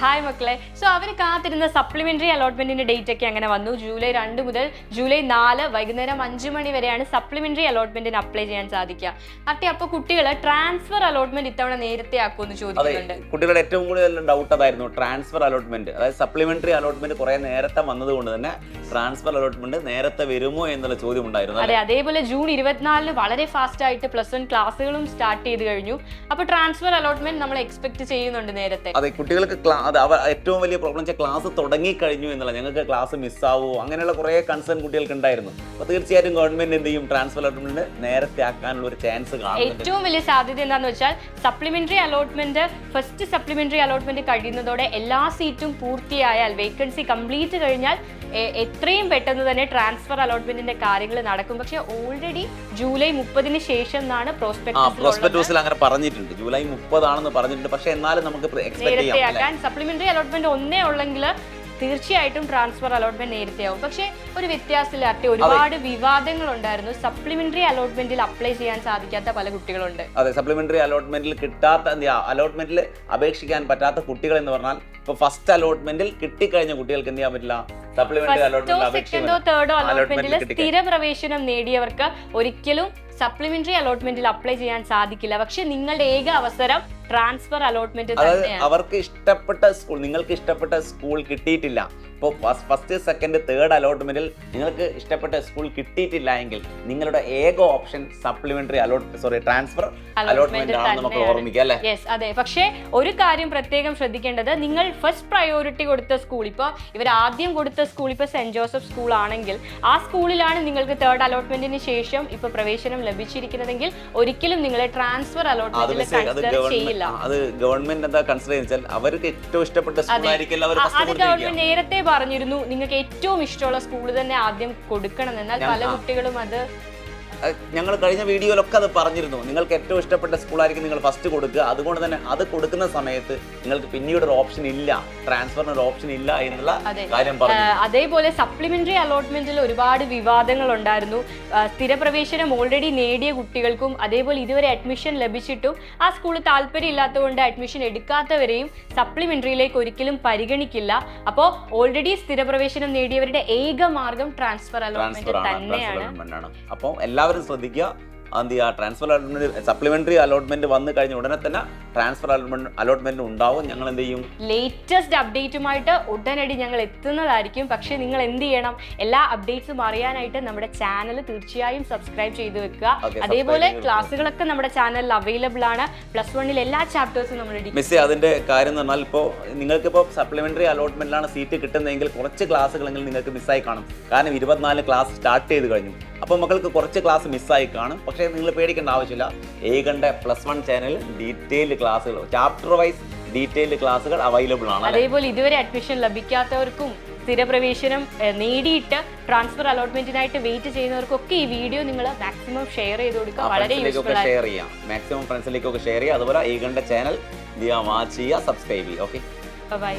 Hi മക്കളെ. So അവർ കാത്തിരുന്ന supplementary അലോട്ട്മെന്റിന്റെ date ഒക്കെ അങ്ങനെ വന്നു. ജൂലൈ 2 മുതൽ ജൂലൈ 4 വൈകുന്നേരം 5 മണി വരെയാണ് സപ്ലിമെന്ററി അലോട്ട്മെന്റിന് അപ്ലൈ ചെയ്യാൻ സാധിക്കുക. അപ്പോൾ കുട്ടികൾ ട്രാൻസ്ഫർ അലോട്ട്മെന്റ് ഇത്തവണ നേരത്തെ ആക്കുമെന്ന് ചോദിക്കുന്നുണ്ട്. കുട്ടികളുടെ ഏറ്റവും കൂടുതൽ ഡൗട്ട് അതായിരുന്നു, ട്രാൻസ്ഫർ അലോട്ട്മെന്റ്. അതായത് സപ്ലിമെന്ററി അലോട്ട്മെന്റ് കുറെ നേരത്തെ വന്നതുകൊണ്ട് തന്നെ ട്രാൻസ്ഫർ അലോട്ട്മെന്റ് നേരത്തെ വരുമോ എന്നുള്ള ചോദ്യം ഉണ്ടായിരുന്നു. അതെ, അതേപോലെ ജൂൺ 24 വളരെ ഫാസ്റ്റ് ആയിട്ട് +1 ക്ലാസ്സുകളും സ്റ്റാർട്ട് ചെയ്ത് കഴിഞ്ഞു. അപ്പോൾ ട്രാൻസ്ഫർ അലോട്ട്മെന്റ് നമ്മൾ എക്സ്പെക്ട് ചെയ്യുന്നുണ്ട് നേരത്തെ. അതെ, കുട്ടികൾക്ക് ഏറ്റവും വലിയ പ്രോബ്ലം ക്ലാസ് തുടങ്ങി കഴിഞ്ഞു എന്നുള്ള, ഞങ്ങൾക്ക് ക്ലാസ് മിസ്സാവോ അങ്ങനെയുള്ള കുറേ കൺസേൺ കുട്ടികൾക്ക് ഉണ്ടായിരുന്നു. അപ്പോൾ തീർച്ചയായിട്ടും ഗവൺമെന്റ് എന്ത് ചെയ്യും, ട്രാൻസ്ഫർ അലോട്ട്മെന്റ് നേരത്തെ ആക്കാനുള്ള ഒരു ചാൻസ് കാണും. ഏറ്റവും വലിയ സാധ്യത എന്താണെന്ന് വെച്ചാൽ supplementary allotment first supplementary allotment കഴിയുന്നതോടെ എല്ലാ സീറ്റും പൂർത്തിയായാൽ, വേക്കൻസി കംപ്ലീറ്റ് കഴിഞ്ഞാൽ എത്രയും പെട്ടെന്ന് തന്നെ ട്രാൻസ്ഫർ അലോട്ട്മെന്റിന്റെ കാര്യങ്ങൾ നടക്കും. പക്ഷെ ഓൾറെഡി ജൂലൈ 30 ശേഷം എന്നാണ് പ്രോസ്പെക്ടസിൽ അങ്ങനെ പറഞ്ഞിട്ടുണ്ട്. ജൂലൈ 30 ആണെന്ന് പറഞ്ഞിട്ടുണ്ട്. പക്ഷെ എന്നാലും നമുക്ക് സപ്ലിമെന്ററി അലോട്ട്മെന്റ് ഒന്നേ ഉള്ളെങ്കിൽ തീർച്ചയായിട്ടും ട്രാൻസ്ഫർ അലോട്ട്മെന്റ് നേരത്തെയാവും. പക്ഷെ ഒരു വ്യത്യാസമില്ലാത്ത ഒരുപാട് വിവാദങ്ങൾ ഉണ്ടായിരുന്നു. സപ്ലിമെന്ററി അലോട്ട്മെന്റിൽ അപ്ലൈ ചെയ്യാൻ സാധിക്കാത്ത പല കുട്ടികളുണ്ട്. അതെ, സപ്ലിമെന്ററി അലോട്ട്മെന്റിൽ കിട്ടാത്ത, അലോട്ട്മെന്റിൽ അപേക്ഷിക്കാൻ പറ്റാത്ത കുട്ടികൾ എന്ന് പറഞ്ഞാൽ, ഇപ്പൊ ഫസ്റ്റ് അലോട്ട്മെന്റിൽ കിട്ടിക്കഴിഞ്ഞ കുട്ടികൾക്ക് എന്ത് ചെയ്യാൻ പറ്റില്ല, സപ്ലിമെന്ററി സെക്കൻഡോ തേർഡോ അലോട്ട്മെന്റിൽ സ്ഥിര പ്രവേശനം നേടിയവർക്ക് ഒരിക്കലും സപ്ലിമെന്ററി അലോട്ട്മെന്റിൽ അപ്ലൈ ചെയ്യാൻ സാധിക്കില്ല. പക്ഷെ നിങ്ങളുടെ ഏക അവസരം ട്രാൻസ്ഫർ അലോട്ട്മെന്റ് തന്നെയാണ്. അവർക്ക് ഇഷ്ടപ്പെട്ട സ്കൂൾ, നിങ്ങൾക്ക് ഇഷ്ടപ്പെട്ട സ്കൂൾ കിട്ടിയിട്ടില്ല, ഇപ്പോൾ ഫസ്റ്റ് സെക്കൻഡ് തേർഡ് അലോട്ട്മെന്റിൽ നിങ്ങൾക്ക് ഇഷ്ടപ്പെട്ട സ്കൂൾ കിട്ടിയിട്ടില്ല എങ്കിൽ നിങ്ങളുടെ ഏക ഓപ്ഷൻ സപ്ലിമെന്ററി ട്രാൻസ്ഫർ അലോട്ട്മെന്റ് ആണെന്ന് നമുക്ക് ഓർമ്മിക്കാം അല്ലേ? യെസ്, അതെ. പക്ഷേ ഒരു കാര്യം പ്രത്യേകം ശ്രദ്ധിക്കേണ്ടത്, നിങ്ങൾ ഫസ്റ്റ് പ്രയോറിറ്റി കൊടുത്ത സ്കൂൾ, ഇപ്പോൾ ഇവർ ആദ്യം കൊടുത്ത സ്കൂൾ ഇപ്പോൾ സെന്റ് ജോസഫ് സ്കൂൾ ആണെങ്കിൽ ആ സ്കൂളിലാണ് നിങ്ങൾക്ക് തേർഡ് അലോട്ട്മെന്റിന് ശേഷം ഇപ്പോൾ പ്രവേശനം ലഭിച്ചിരിക്കുന്നതെങ്കിൽ ഒരിക്കലും നിങ്ങളെ ട്രാൻസ്ഫർ അലോട്ട്മെന്റിൽ കൺസിഡർ ചെയ്യില്ല. അത് ഗവൺമെന്റ് എന്താ കൺസിഡർ ചെയ്യുന്നത്, അവർക്ക് ഏറ്റവും ഇഷ്ടപ്പെട്ട സ്കൂളായിരിക്കില്ല. അത് ഗവൺമെന്റ് നേരത്തെ പറഞ്ഞിരുന്നു, നിങ്ങൾക്ക് ഏറ്റവും ഇഷ്ടമുള്ള സ്കൂൾ തന്നെ ആദ്യം കൊടുക്കണം. എന്നാൽ പല കുട്ടികളും അത്, ഞങ്ങൾ കഴിഞ്ഞ വീഡിയോയിലൊക്കെ അത് പറഞ്ഞിരുന്നു, നിങ്ങൾക്ക് ഏറ്റവും ഇഷ്ടപ്പെട്ട സ്കൂളായിരിക്കും നിങ്ങൾ ഫസ്റ്റ് കൊടുക്കുക. അതുകൊണ്ട് തന്നെ അത് കൊടുക്കുന്ന സമയത്ത് നിങ്ങൾക്ക് പിന്നീട് ഒരു ഓപ്ഷൻ ഇല്ല, ട്രാൻസ്ഫറിന് ഒരു ഓപ്ഷൻ ഇല്ല എന്നുള്ള കാര്യം പറഞ്ഞു. അതേപോലെ സപ്ലിമെന്ററി അലോട്ട്മെന്റിൽ ഒരുപാട് വിവാദങ്ങൾ ഉണ്ടായിരുന്നു. സ്ഥിരപ്രവേശനം ഓൾറെഡി നേടിയ കുട്ടികൾക്കും അതേപോലെ ഇതുവരെ അഡ്മിഷൻ ലഭിച്ചിട്ടും ആ സ്കൂൾ താല്പര്യം ഇല്ലാത്തതുകൊണ്ട് അഡ്മിഷൻ എടുക്കാത്തവരെയും സപ്ലിമെന്ററിയിലേക്ക് ഒരിക്കലും പരിഗണിക്കില്ല. അപ്പോൾ ഓൾറെഡി സ്ഥിരപ്രവേശനം നേടിയവരുടെ ഏക മാർഗം ട്രാൻസ്ഫർ അലോട്ട്മെന്റ് തന്നെയാണ്. അപ്പോൾ എല്ലാവരും ശ്രദ്ധിക്കുക, ട്രാൻസ്ഫർ അലോട്ട്മെന്റ് സപ്ലിമെന്ററി അലോട്ട്മെന്റ് വന്നു കഴിഞ്ഞ ഉടനെ തന്നെ ട്രാൻസ്ഫർ അലോട്ട്മെന്റ് ഉണ്ടാവും. ഞങ്ങൾ എന്ത് ചെയ്യും, ലേറ്റസ്റ്റ് അപ്ഡേറ്റുമായിട്ട് ഉടനടി ഞങ്ങൾ എത്തുന്നതായിരിക്കും. പക്ഷേ നിങ്ങൾ എന്ത് ചെയ്യണം, എല്ലാ അപ്ഡേറ്റ്സും അറിയാനായിട്ട് നമ്മുടെ ചാനൽ തീർച്ചയായും സബ്സ്ക്രൈബ് ചെയ്ത് വെക്കുക. അതേപോലെ ക്ലാസ്സുകളൊക്കെ നമ്മുടെ ചാനലിൽ അവൈലബിൾ ആണ്. +1 എല്ലാ ചാപ്റ്റേഴ്സും നമ്മൾ മിസ്. അതിന്റെ കാര്യം എന്ന് പറഞ്ഞാൽ, ഇപ്പോൾ നിങ്ങൾക്കിപ്പോൾ സപ്ലിമെന്ററി അലോട്ട്മെന്റിലാണ് സീറ്റ് കിട്ടുന്നതെങ്കിൽ കുറച്ച് ക്ലാസ്സുകളെങ്കിലും നിങ്ങൾക്ക് മിസ്സായി കാണും. കാരണം 24 ക്ലാസ് സ്റ്റാർട്ട് ചെയ്ത് കഴിഞ്ഞു. അപ്പോൾ മക്കൾക്ക് കുറച്ച് ക്ലാസ് മിസ്സായി കാണും. പക്ഷേ നിങ്ങൾ പേടിക്കേണ്ട ആവശ്യമില്ല. ഏകണ്ടെ +1 ചാനലിൽ ഡീറ്റെയിൽഡ് ക്ലാസ്സുകൾ, ചാപ്റ്റർ വൈസ് ഡീറ്റെയിൽഡ് ക്ലാസ്സുകൾ അവൈലബിൾ ആണ്. അതേപോലെ ഇതുവരെ അഡ്മിഷൻ ലഭിക്കാത്തവർക്കും സ്ഥിരപ്രവേശനം നേടിയിട്ട് ട്രാൻസ്ഫർ അലോട്ട്മെന്റിനായിട്ട് വെയിറ്റ് ചെയ്യുന്നവർക്കൊക്കെ ഈ വീഡിയോ നിങ്ങൾ മാക്സിമം ഷെയർ ചെയ്ത് കൊടുക്കുക. വളരെ യൂസ്ഫുൾ ആണ്. ഷെയർ ചെയ്യാം, മാക്സിമം ഫ്രണ്ട്സിലേക്കൊക്കെ ഷെയർ ചെയ്യുക. അതുപോലെ ഏകണ്ടെ ചാനൽ വാച്ച് ചെയ്യുക, സബ്സ്ക്രൈബ് ചെയ്യുക. Okay, by.